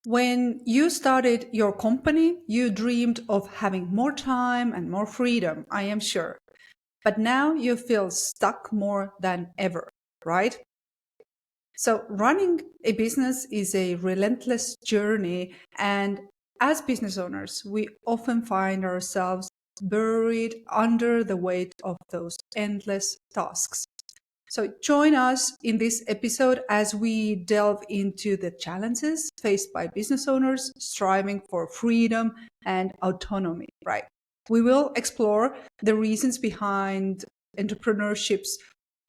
When you started your company, you dreamed of having more time and more freedom, I am sure. But now you feel stuck more than ever, right? So, running a business is a relentless journey. And as business owners, we often find ourselves buried under the weight of those endless tasks. So, join us in this episode as we delve into the challenges faced by business owners striving for freedom and autonomy, right? We will explore the reasons behind entrepreneurship's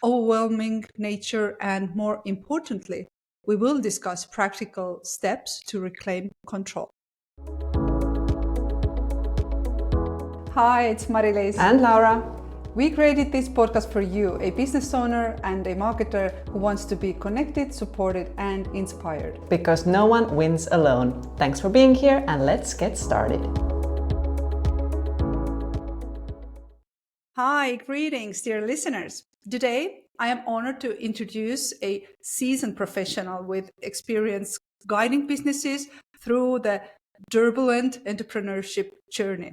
overwhelming nature, and more importantly, we will discuss practical steps to reclaim control. Hi, it's Mari-Liis and Laura. We created this podcast for you, a business owner and a marketer who wants to be connected, supported, and inspired. Because no one wins alone. Thanks for being here, and let's get started. Hi, greetings, dear listeners. Today, I am honored to introduce a seasoned professional with experience guiding businesses through the turbulent entrepreneurship journey.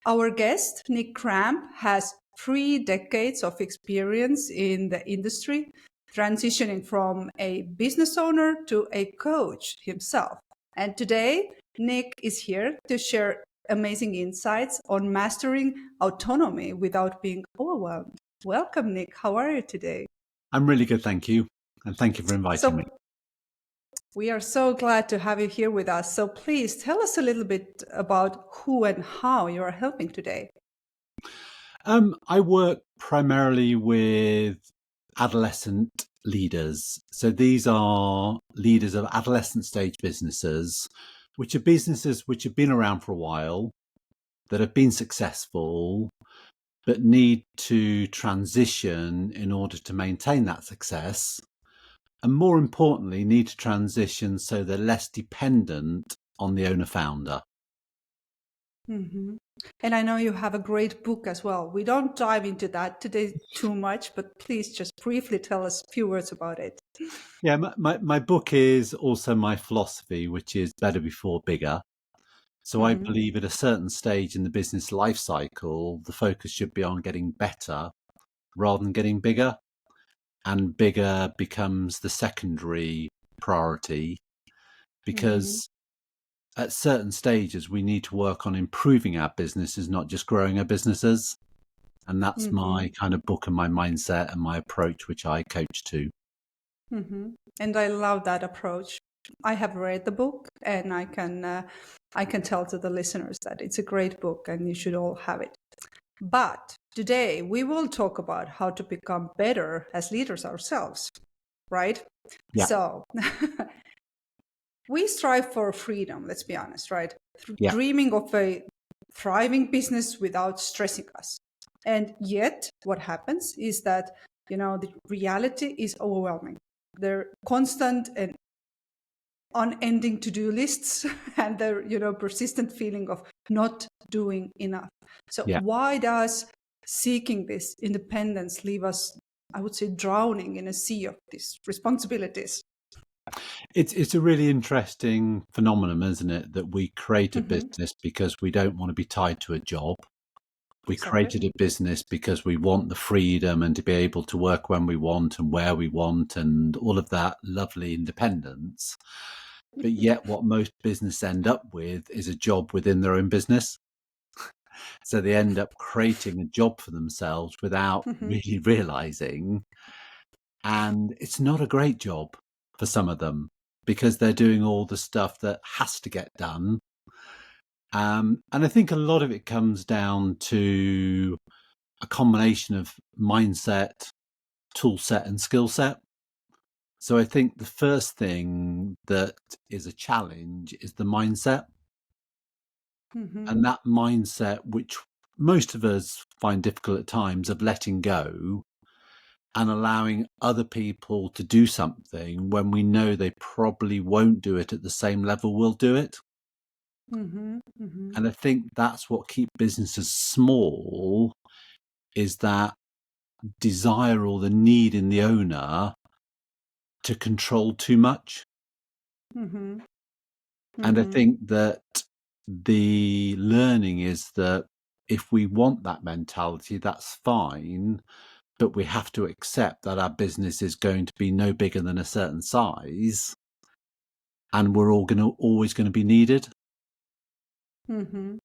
Our guest, Nick Cramp, has 3 decades of experience in the industry, transitioning from a business owner to a coach himself. And today, Nick is here to share amazing insights on mastering autonomy without being overwhelmed. Welcome, Nick. How are you today? I'm really good, thank you. And thank you for inviting me. We are so glad to have you here with us. So please tell us a little bit about who and how you are helping today. I work primarily with adolescent leaders. So these are leaders of adolescent stage businesses, which are businesses which have been around for a while, that have been successful, but need to transition in order to maintain that success. And more importantly, need to transition so they're less dependent on the owner-founder. Mm-hmm. And I know you have a great book as well. We don't dive into that today too much, but please just briefly tell us a few words about it. Yeah, my book is also my philosophy, which is better before bigger. So I believe at a certain stage in the business life cycle, the focus should be on getting better rather than getting bigger. And bigger becomes the secondary priority because at certain stages, we need to work on improving our businesses, not just growing our businesses. And that's my kind of book and my mindset and my approach, which I coach to. And I love that approach. I have read the book, and I can tell to the listeners that it's a great book and you should all have it. But today we will talk about how to become better as leaders ourselves, right? Yeah. So we strive for freedom, let's be honest, right? Yeah. Dreaming of a thriving business without stressing us. And yet what happens is that, the reality is overwhelming. There are constant and unending to-do lists and the persistent feeling of not doing enough. So why does seeking this independence leave us, I would say, drowning in a sea of these responsibilities? It's a really interesting phenomenon, isn't it, that we create a business because we don't want to be tied to a job. We created a business because we want the freedom and to be able to work when we want and where we want and all of that lovely independence. But yet what most businesses end up with is a job within their own business. So they end up creating a job for themselves without really realizing. And it's not a great job for some of them because they're doing all the stuff that has to get done. And I think a lot of it comes down to a combination of mindset, tool set, and skill set. So I think the first thing that is a challenge is the mindset. And that mindset, which most of us find difficult at times, of letting go and allowing other people to do something when we know they probably won't do it at the same level we'll do it. And I think that's what keeps businesses small, is that desire or the need in the owner to control too much. And I Mm-hmm. think that the learning is that if we want that mentality, that's fine, but we have to accept that our business is going to be no bigger than a certain size, and we're always going to be needed. Mm-hmm.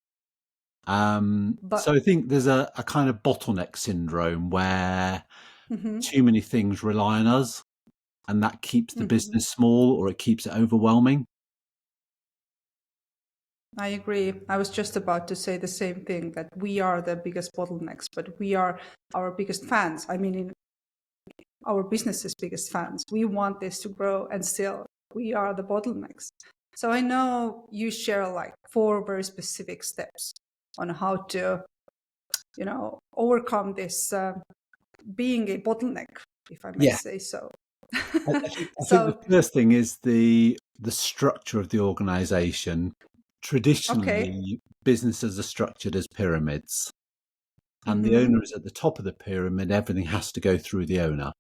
So But I think there's a kind of bottleneck syndrome where mm-hmm. too many things rely on us, and that keeps the Mm-hmm. business small, or it keeps it overwhelming. I agree. I was just about to say the same thing, that we are the biggest bottlenecks, but we are our biggest fans. I mean, in our business's biggest fans. We want this to grow, and still we are the bottlenecks. So I know you share like 4 very specific steps on how to, overcome this being a bottleneck, if I may Yeah, say so. I think the So, first thing is the structure of the organization. okay. Traditionally, businesses are structured as pyramids, and the Mm-hmm. owner is at the top of the pyramid. Everything has to go through the owner.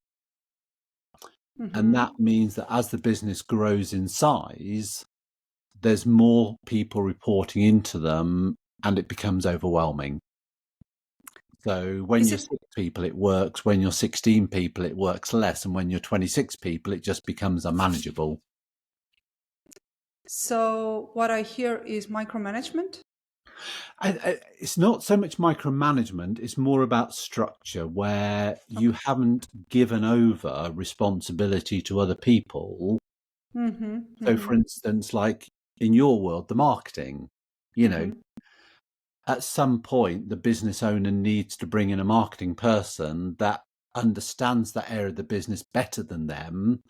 And Mm-hmm. that means that as the business grows in size, there's more people reporting into them, and it becomes overwhelming. So when Is you're it 6 people, it works. When you're 16 people, it works less. And when you're 26 people, it just becomes unmanageable. so? What I hear is micromanagement. It's not so much micromanagement, it's more about structure where you Okay. haven't given over responsibility to other people. Mm-hmm. So, for Mm-hmm. instance, like in your world, the marketing, you know, Mm-hmm. at some point, the business owner needs to bring in a marketing person that understands that area of the business better than them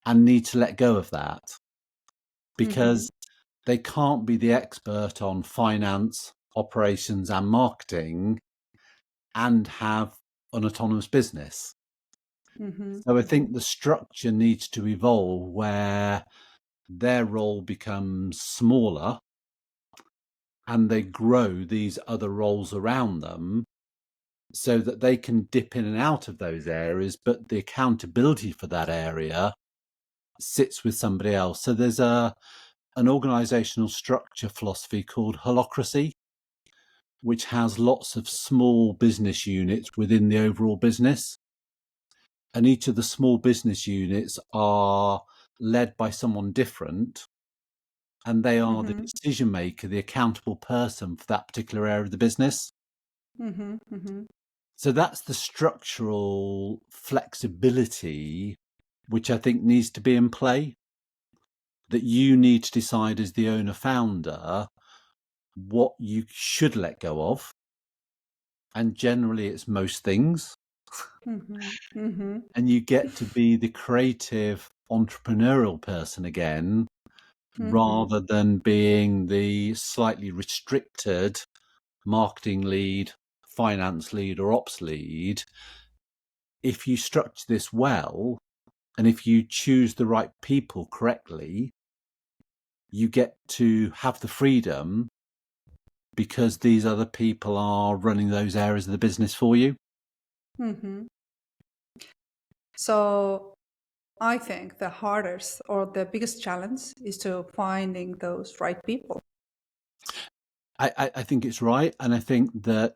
and need to let go of that Mm-hmm. because they can't be the expert on finance, operations, and marketing and have an autonomous business. Mm-hmm. So I Mm-hmm. think the structure needs to evolve where their role becomes smaller and they grow these other roles around them so that they can dip in and out of those areas, but the accountability for that area sits with somebody else. So there's an organizational structure philosophy called holacracy, which has lots of small business units within the overall business. And each of the small business units are led by someone different, and they are the Mm-hmm. decision maker, the accountable person for that particular area of the business. Mm-hmm. Mm-hmm. So that's the structural flexibility which I think needs to be in play, that you need to decide as the owner founder what you should let go of. And generally, it's most things. Mm-hmm. Mm-hmm. And you get to be the creative entrepreneurial person again, Mm-hmm. rather than being the slightly restricted marketing lead, finance lead, or ops lead. If you structure this well, and if you choose the right people correctly, you get to have the freedom because these other people are running those areas of the business for you. Mm-hmm. So I think the hardest or the biggest challenge is to finding those right people. I think it's right. And I think that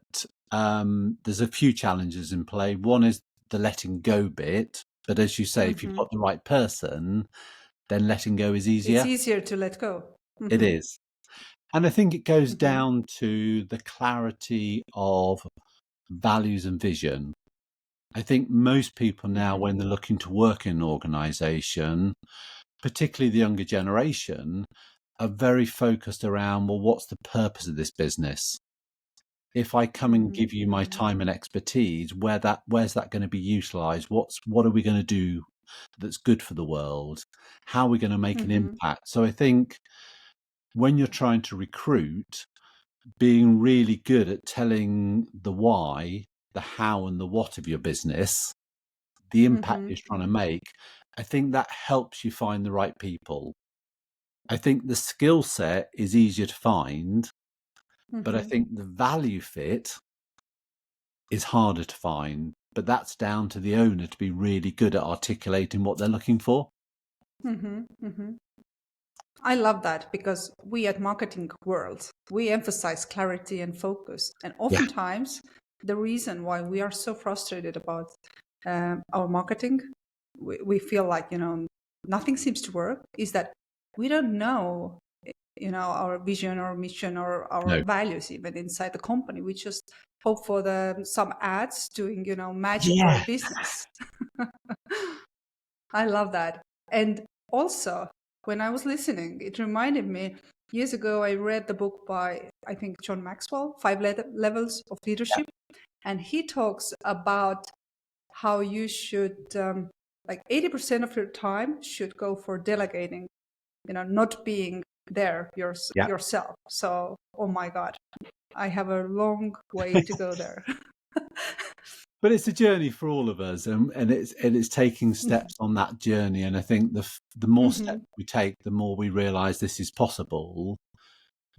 there's a few challenges in play. One is the letting go bit. But as you say, if you've Mm-hmm. got the right person, then letting go is It's easier. easier to let go. It Mm-hmm. is. And I think it goes Mm-hmm. down to the clarity of values and vision. I think most people now, Mm-hmm. when they're looking to work in an organization, particularly the younger generation, are very focused around, well, what's the purpose of this business? If I come and Mm-hmm. give you my Mm-hmm. time and expertise, where's that going to be utilized? What are we going to do that's good for the world? How are we going to make an Mm-hmm. impact? So I think when you're trying to recruit, being really good at telling the why, the how, and the what of your business, the impact Mm-hmm. you're trying to make, I think that helps you find the right people. I think the skill set is easier to find, but I Mm-hmm. think the value fit is harder to find. But that's down to the owner to be really good at articulating what they're looking for. Mm-hmm. Mm-hmm. I love that because we at Marketing World, we emphasize clarity and focus. And Yeah. oftentimes, the reason why we are so frustrated about our marketing, we feel like, nothing seems to work, is that we don't know, our vision or mission or our No. values even inside the company. We just hope for some ads doing, magic for our Yeah. business. I love that. And also, when I was listening, it reminded me years ago, I read the book by, I think, John Maxwell, Levels of Leadership. And he talks about how you should, like 80% of your time should go for delegating, not being there Yeah. yourself. So, oh my God, I have a long way to go there. But it's a journey for all of us, and it's taking steps on that journey. And I think the more steps we take, the more we realise this is possible.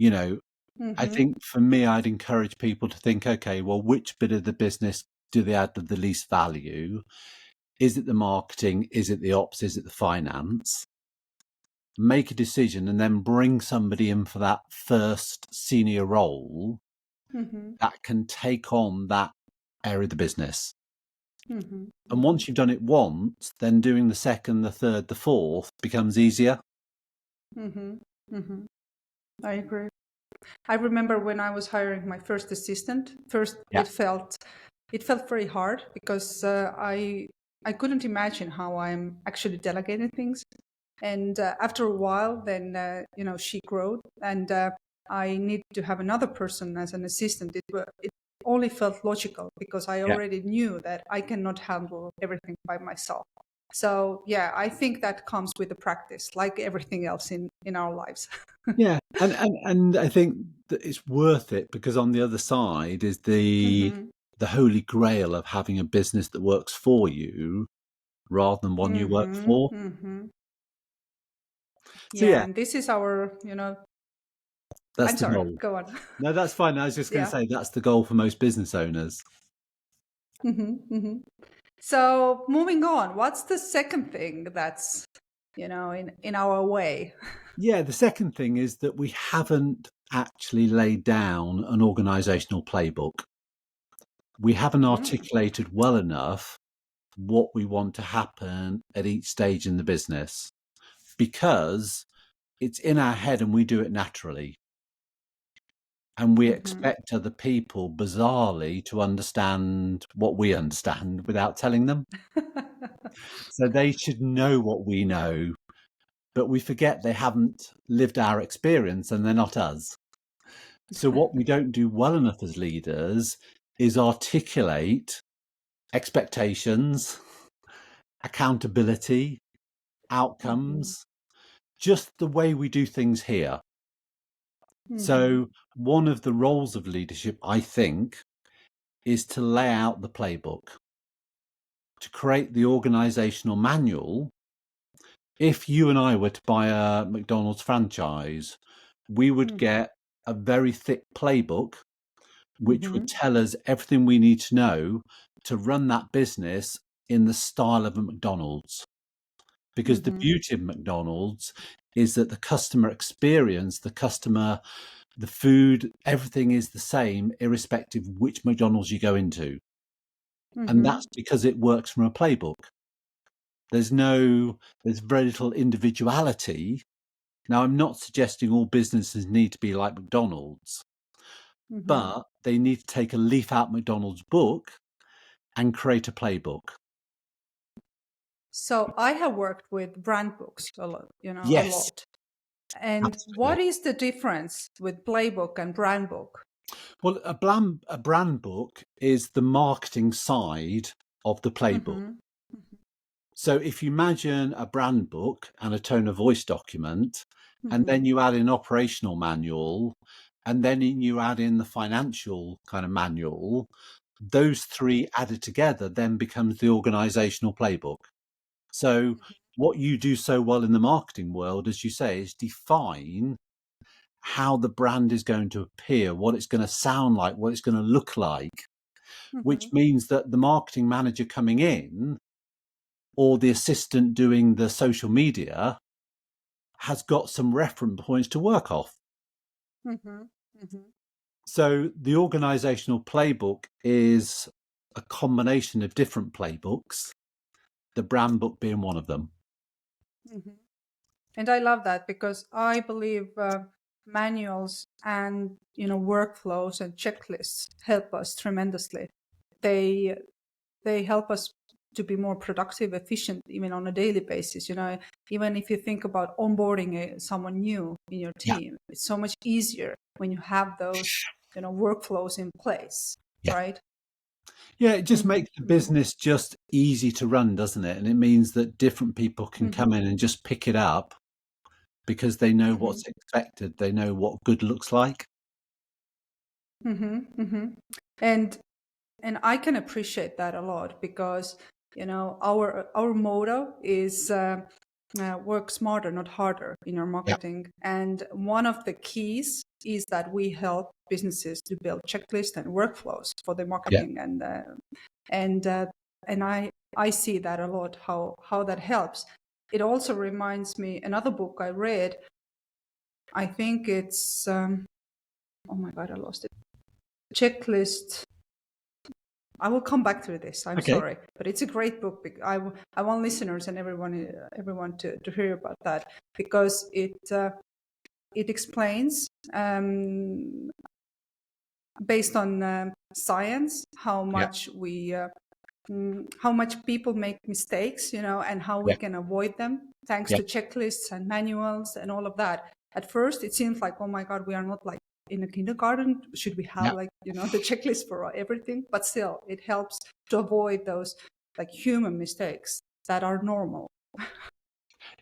I think for me, I'd encourage people to think, okay, well, which bit of the business do they add the least value? Is it the marketing? Is it the ops? Is it the finance? Make a decision and then bring somebody in for that first senior role that can take on that area of the business. And once you've done it once, then doing the second, the third, the fourth becomes easier. I agree. I remember when I was hiring my first assistant. First, Yeah. it felt very hard because I couldn't imagine how I'm actually delegating things. And after a while, then she grew, and I need to have another person as an assistant. It only felt logical because I already knew that I cannot handle everything by myself. So yeah, I think that comes with the practice, like everything else in our lives. Yeah, and I think that it's worth it because on the other side is the holy grail of having a business that works for you rather than one you work for. So Yeah, yeah, and this is our, that's I'm the sorry, goal. go on. No, that's fine. I was just going to Yeah. say that's the goal for most business owners. So moving on, what's the second thing that's, in our way? Yeah, the second thing is that we haven't actually laid down an organizational playbook. We haven't articulated well enough what we want to happen at each stage in the business because it's in our head and we do it naturally. And we expect other people, bizarrely, to understand what we understand without telling them. So they should know what we know, but we forget they haven't lived our experience and they're not us. So what we don't do well enough as leaders is articulate expectations, accountability, outcomes, just the way we do things here. So one of the roles of leadership, I think, is to lay out the playbook, to create the organizational manual. If you and I were to buy a McDonald's franchise, we would get a very thick playbook, which would tell us everything we need to know to run that business in the style of a McDonald's. Because the beauty of McDonald's is that the customer experience, the food, everything is the same, irrespective of which McDonald's you go into. And that's because it works from a playbook. There's very little individuality. Now, I'm not suggesting all businesses need to be like McDonald's, but they need to take a leaf out McDonald's book and create a playbook. So I have worked with brand books a lot, a Yes, lot. And absolutely. what is the difference with playbook and brand book? Well, a brand book is the marketing side of the playbook. So if you imagine a brand book and a tone of voice document, and then you add in operational manual, and then you add in the financial kind of manual, those three added together then becomes the organizational playbook. So what you do so well in the marketing world, as you say, is define how the brand is going to appear, what it's going to sound like, what it's going to look like, which means that the marketing manager coming in or the assistant doing the social media has got some reference points to work off. Mhm. Mhm. So the organizational playbook is a combination of different playbooks, the brand book being one of them. Mhm. And I love that because I believe manuals and workflows and checklists help us tremendously. They they help us to be more productive, efficient, even on a daily basis. Even if you think about onboarding someone new in your Yeah. team, it's so much easier when you have those workflows in place, Yeah. right? Yeah, it just Mhm. makes the Mhm. business just easy to run, doesn't it? And it means that different people can Mhm. come in and just pick it up because they know Mhm. what's expected. They know what good looks like. Mhm. Mhm. And I can appreciate that a lot because our motto is work smarter, not harder in our Yeah. marketing. And one of the keys is that we help businesses to build checklists and workflows for their Yeah. marketing, and I see that a lot how that helps. It also reminds me another book I read. I think it's oh my god, I lost it. Checklist. I will come back to this. I'm Okay. sorry, but it's a great book. I want listeners and everyone to hear about that because it explains based on science Yeah. how much people make mistakes, and how we Yeah. can avoid them thanks Yeah. to checklists and manuals and all of that. At first, it seems like, oh my God, we are not like in a kindergarten. Should we have Yeah. like, the checklist for everything? But still, it helps to avoid those like human mistakes that are normal.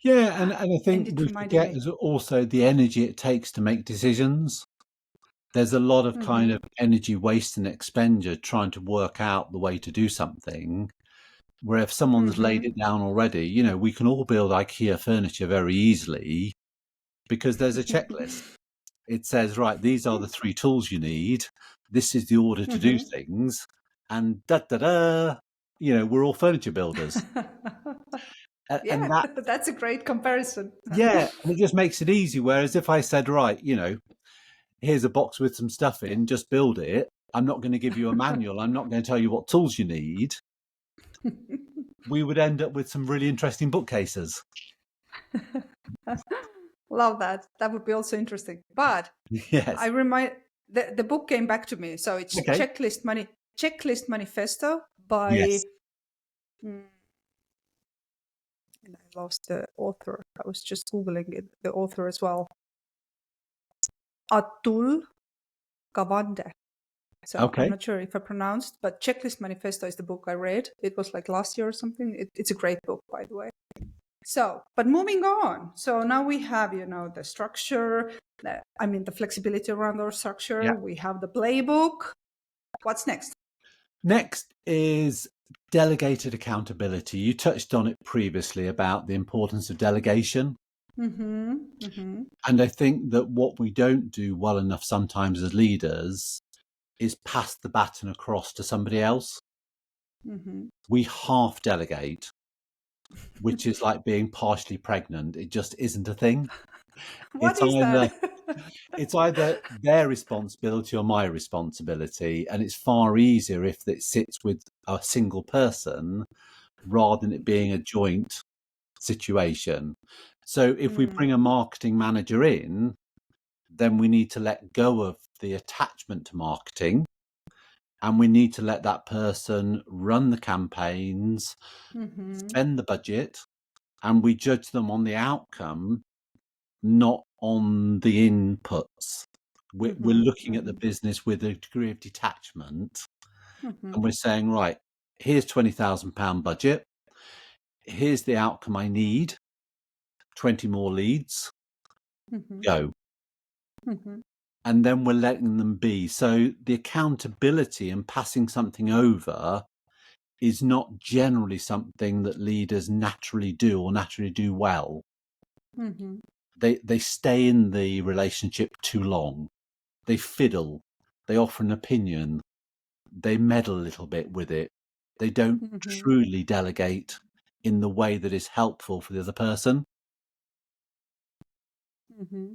Yeah. And I And think it we reminded forget me. as also the energy it takes to make decisions. There's a lot of kind Mm-hmm, of energy waste and expenditure trying to work out the way to do something. Where if someone's mm-hmm, laid it down already, we can all build IKEA furniture very easily because there's a checklist. It says, right, these are the 3 tools you need. This is the order to do mm-hmm. things. And da da da, we're all furniture builders. And Yeah, that, that's a great comparison. yeah, and it just makes it easy. Whereas if I said, right, here's a box with some stuff in, just build it. I'm not going to give you a manual. I'm not going to tell you what tools you need. We would end up with some really interesting bookcases. Love that. That would be also interesting. But I Yes. remind the book came back to me. So it's Okay. Checklist Manifesto by Yes. mm, and I lost the author. I was just googling it, the author as well. Atul Gawande. So I'm Okay. not sure if I pronounced, but Checklist Manifesto is the book I read. It was like last year or something. It's a great book, by the way. So, but moving on. So now we have, the structure, the flexibility around our structure. Yeah. We have the playbook. What's next? Next is delegated accountability. You touched on it previously about the importance of delegation. Mm-hmm. Mm-hmm. And I think that what we don't do well enough sometimes as leaders is pass the baton across to somebody else. Mm-hmm. We half delegate, which is like being partially pregnant. It just isn't a thing. What It's is either that? it's either their responsibility or my responsibility, and it's far easier if it sits with a single person rather than it being a joint situation. So if we Mm, bring a marketing manager in, then we need to let go of the attachment to marketing and we need to let that person run the campaigns, mm-hmm. spend the budget, and we judge them on the outcome, not on the inputs. We're Mm-hmm. looking at the Mm-hmm. business with a degree of detachment Mm-hmm. and we're saying, right, here's £20,000 budget. Here's the outcome I need 20 more leads, Mm-hmm. go. Mm-hmm. And then we're letting them be. So the accountability and passing something over is not generally something that leaders naturally do or naturally do well. Mm-hmm. They stay in the relationship too long. They fiddle. They offer an opinion. They meddle a little bit with it. They don't Mm-hmm. truly delegate in the way that is helpful for the other person. Hmm.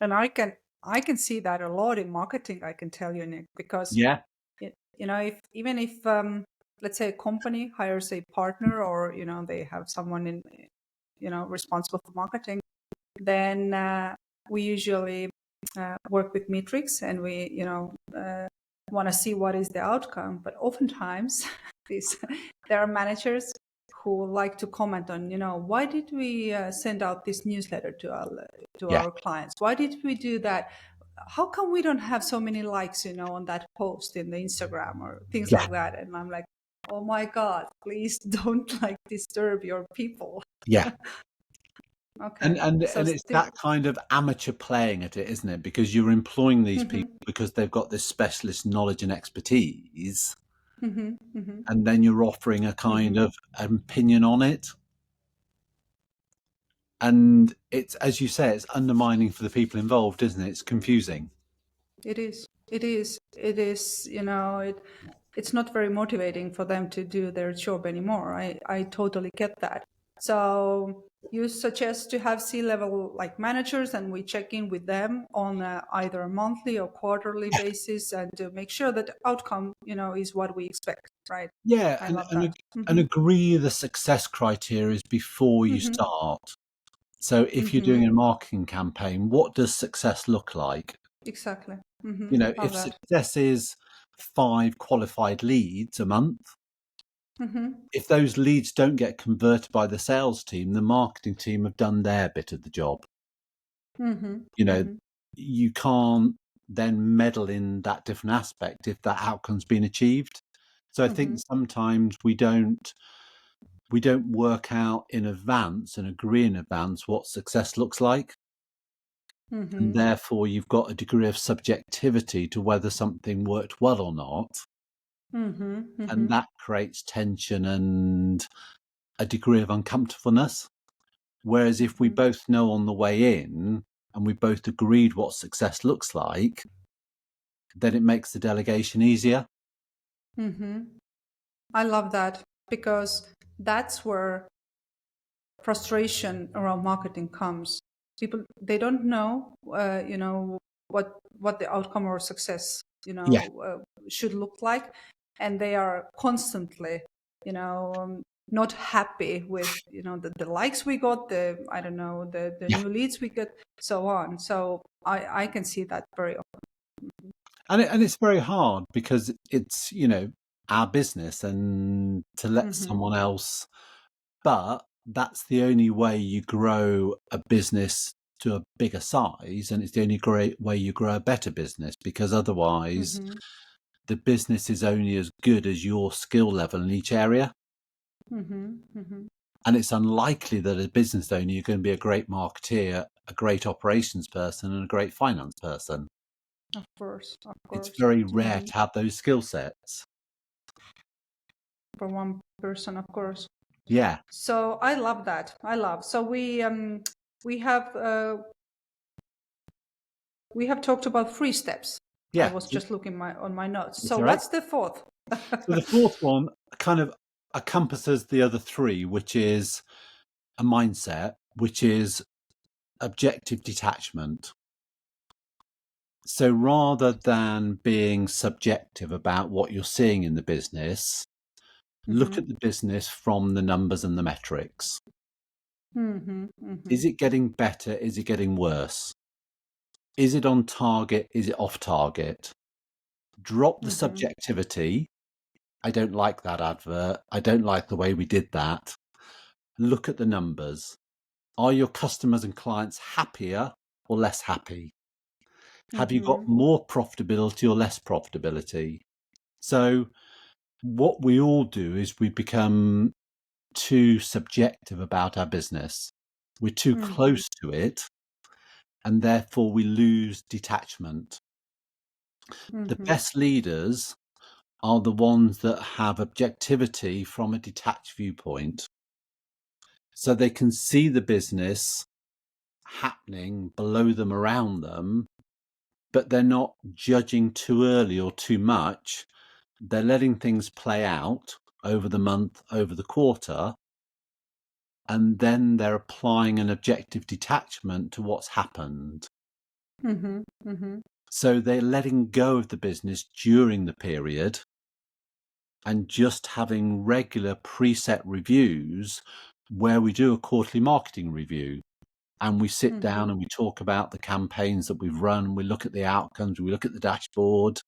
And I can see that a lot in marketing. I can tell you, Nick, because Yeah, if even if let's say a company hires a partner, or they have someone in responsible for marketing, then we usually work with metrics, and we want to see what is the outcome. But oftentimes these there are managers who like to comment on, why did we send out this newsletter to yeah, our clients? Why did we do that? How come we don't have so many likes, on that post in the Instagram or things yeah, like that? And I'm like, oh my God, please don't like disturb your people. yeah. And Okay. and So and it's still, that kind of amateur playing at it, isn't it? Because you're employing these hmm people because they've got this specialist knowledge and expertise, hmm hmm and then you're offering a kind hmm of opinion on it. And it's, as you say, it's undermining for the people involved, isn't it? It's confusing. it is. It is. It is. It's not very motivating for them to do their job anymore. I totally get that. So you suggest to have C-level like managers, and we check in with them on either a monthly or quarterly basis, and to make sure that the outcome, is what we expect, right? Yeah, I and love and, that. and Mm-hmm. agree the success criteria is before you Mm-hmm. start. So if you're Mm-hmm. doing a marketing campaign, what does success look like? Exactly. Mm-hmm. You know, Love if that. success is 5 qualified leads a month, Mm-hmm. if those leads don't get converted by the sales team, the marketing team have done their bit of the job. Mm-hmm. You know, Mm-hmm. you can't then meddle in that different aspect if that outcome's been achieved. So I think Mm-hmm. sometimes we don't work out in advance and agree in advance what success looks like. And Mm-hmm. therefore you've got a degree of subjectivity to whether something worked well or not. Mm-hmm. And Mm-hmm. that creates tension and a degree of uncomfortableness. Whereas if we Mm-hmm. both know on the way in and we both agreed what success looks like, then it makes the delegation easier. Mm-hmm. I love that, because that's where frustration around marketing comes. People, they don't know, what the outcome or success, Yeah, should look like, and they are constantly, not happy with, the likes we got, the I don't know, the yeah. new leads we get, so on. So I can see that very often. And it's very hard because it's, our business and to let Mm-hmm. someone else, but that's the only way you grow a business to a bigger size, and it's the only great way you grow a better business, because otherwise Mm-hmm. the business is only as good as your skill level in each area. Mm-hmm. Mm-hmm. And it's unlikely that as a business owner you're going to be a great marketeer, a great operations person, and a great finance person. Of course, of It's course. very rare Mm-hmm. to have those skill sets. For one person, of course. Yeah, So I love that. I love. So we have we have talked about 3 steps. I yeah. was just looking on my notes. It's So all right. what's the fourth? So the fourth one kind of encompasses the other three, which is a mindset, which is objective detachment. So rather than being subjective about what you're seeing in the business, look Mm-hmm. at the business from the numbers and the metrics. Mm-hmm. Mm-hmm. Is it getting better? Is it getting worse? Is it on target? Is it off target? Drop the Mm-hmm. subjectivity. I don't like that advert. I don't like the way we did that. Look at the numbers. Are your customers and clients happier or less happy? Have you got Mm-hmm. more profitability or less profitability? So what we all do is we become too subjective about our business. We're too Mm-hmm. close to it, and therefore we lose detachment. The Mm-hmm. best leaders are the ones that have objectivity from a detached viewpoint. So they can see the business happening below them, around them, but they're not judging too early or too much. They're letting things play out over the month, over the quarter, and then they're applying an objective detachment to what's happened. Mm-hmm. Mm-hmm. So they're letting go of the business during the period and just having regular preset reviews where we do a quarterly marketing review and we sit down and we talk about the campaigns that we've run. We look at the outcomes, we look at the dashboard,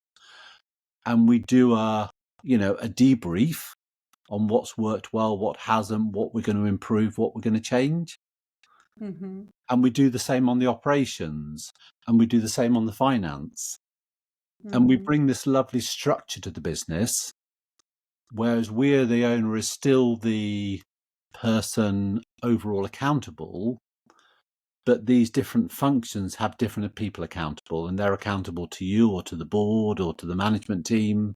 and we do a debrief on what's worked well, what hasn't, what we're going to improve, what we're going to change. Mm-hmm. And we do the same on the operations, and we do the same on the finance. And we bring this lovely structure to the business, whereas we're the owner is still the person overall accountable, but these different functions have different people accountable, and they're accountable to you or to the board or to the management team.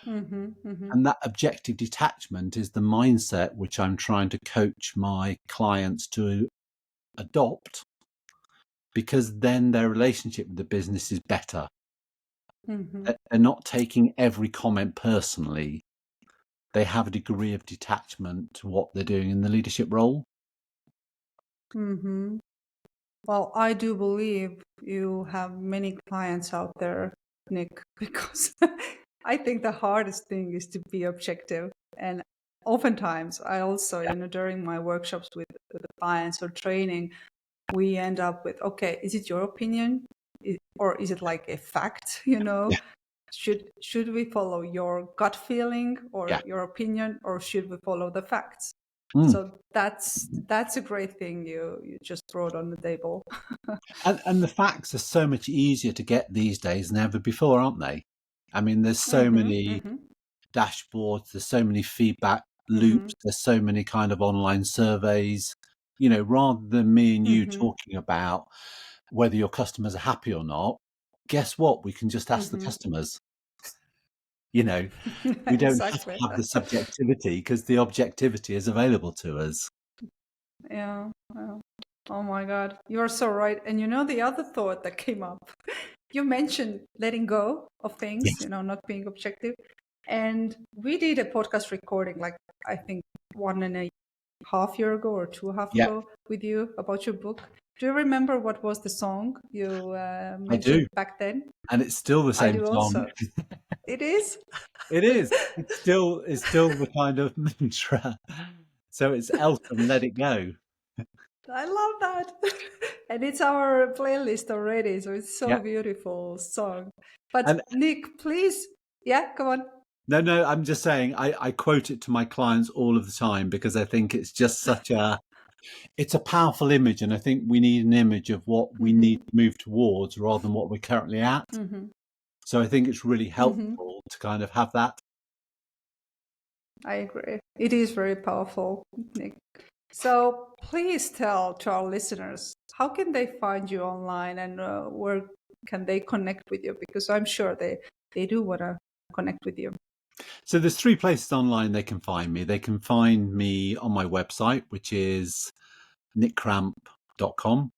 Mm-hmm. Mm-hmm. And that objective detachment is the mindset which I'm trying to coach my clients to adopt, because then their relationship with the business is better. Mm-hmm. They're not taking every comment personally. They have a degree of detachment to what they're doing in the leadership role. Mm-hmm. Well, I do believe you have many clients out there, Nick, because I think the hardest thing is to be objective. And oftentimes, I also, during my workshops with the clients or training, we end up with, okay, is it your opinion? Or is it like a fact, Yeah. Should we follow your gut feeling or Yeah. your opinion, or should we follow the facts? Mm. So that's a great thing you just brought on the table. And the facts are so much easier to get these days than ever before, aren't they? I mean, there's so many dashboards, there's so many feedback loops, there's so many kind of online surveys. Rather than me and you talking about whether your customers are happy or not, guess what? We can just ask the customers. We don't have to Exactly. have the subjectivity because the objectivity is available to us. Yeah. Oh my God, you're so right. And the other thought that came up, you mentioned letting go of things, Yes. not being objective. And we did a podcast recording, like I think 1.5 years ago or 2.5 Yeah, ago with you about your book. Do you remember what was the song you I mentioned do. back then? And it's still the I same do song. also. It is. It is. It's still the kind of mantra. So it's Elton, Let It Go. I love that. And it's our playlist already, so it's so Yeah. beautiful song. And But Nick, please, yeah, come on. no, I'm just saying I quote it to my clients all of the time because I think it's just it's a powerful image, and I think we need an image of what we need to move towards rather than what we're currently at. So I think it's really helpful to kind of have that. I agree. It is very powerful, Nick. So please tell to our listeners, how can they find you online, and where can they connect with you? Because I'm sure they do want to connect with you. So there's 3 places online they can find me. They can find me on my website, which is nickcramp.com.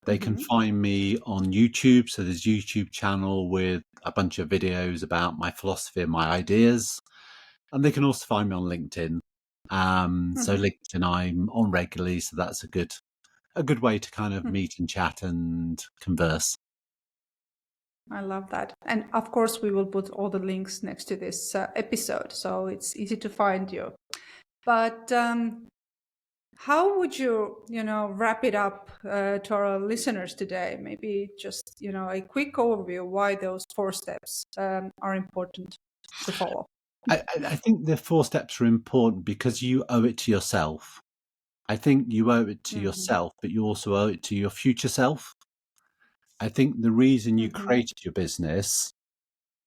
They can find me on YouTube. So there's a YouTube channel with a bunch of videos about my philosophy and my ideas. And they can also find me on LinkedIn. So LinkedIn I'm on regularly, so that's a good way to kind of meet and chat and converse. I love that. And of course, we will put all the links next to this episode, so it's easy to find you. But how would you, wrap it up to our listeners today? Maybe just, a quick overview why those 4 steps are important to follow. I think the 4 steps are important because you owe it to yourself. I think you owe it to yourself, but you also owe it to your future self. I think the reason you created your business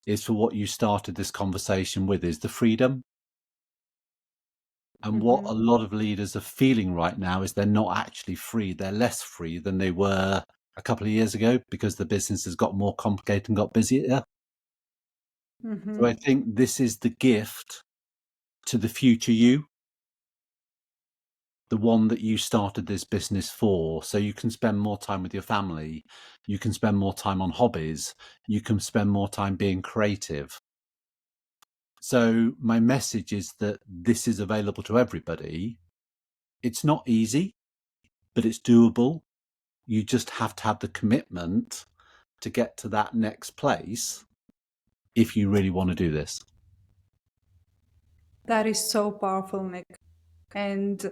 is for what you started this conversation with, is the freedom. And what a lot of leaders are feeling right now is they're not actually free. They're less free than they were a couple of years ago because the business has got more complicated and got busier. So I think this is the gift to the future you, the one that you started this business for. So you can spend more time with your family. You can spend more time on hobbies. You can spend more time being creative. So my message is that this is available to everybody. It's not easy, but it's doable. You just have to have the commitment to get to that next place if you really want to do this. That is so powerful, Nick. And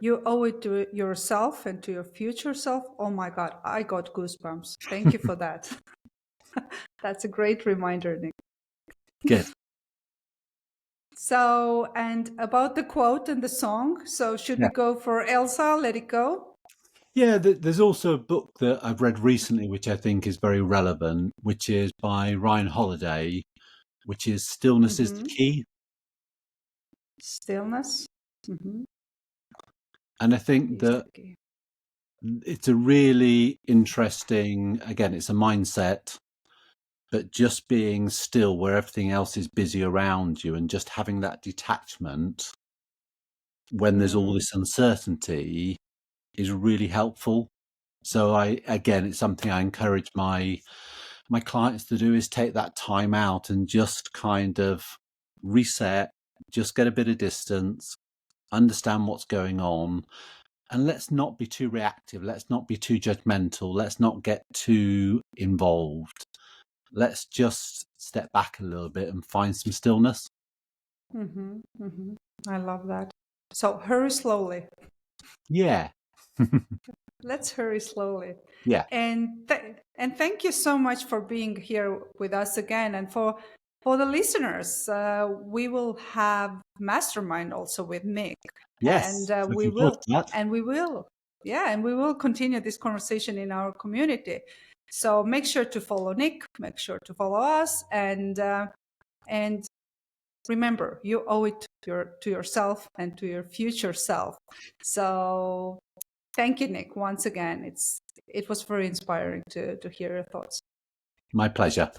you owe it to yourself and to your future self. Oh my God, I got goosebumps. Thank you for that. That's a great reminder, Nick. Good. So, and about the quote and the song, so should we Yeah. go for Elsa, Let It Go? Yeah, there's also a book that I've read recently, which I think is very relevant, which is by Ryan Holiday, which is Stillness is the Key. Stillness. And I think that it's a really interesting, again, it's a mindset, but just being still where everything else is busy around you and just having that detachment when there's all this uncertainty is really helpful. So it's something I encourage my clients to do, is take that time out and just kind of reset, just get a bit of distance, understand what's going on, and let's not be too reactive. Let's not be too judgmental. Let's not get too involved. Let's just step back a little bit and find some stillness. I love that. So hurry slowly. Yeah. Let's hurry slowly. Yeah. And thank you so much for being here with us again. And for the listeners, we will have mastermind also with Nick. Yes. And we will continue this conversation in our community. So make sure to follow Nick, make sure to follow us, and remember, you owe it to yourself and to your future self. So thank you, Nick, once again. It was very inspiring to hear your thoughts. My pleasure.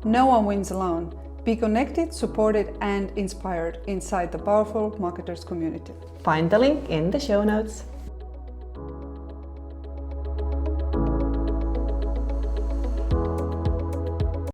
No one wins alone. Be connected, supported, and inspired inside the Powerful Marketers community. Find the link in the show notes.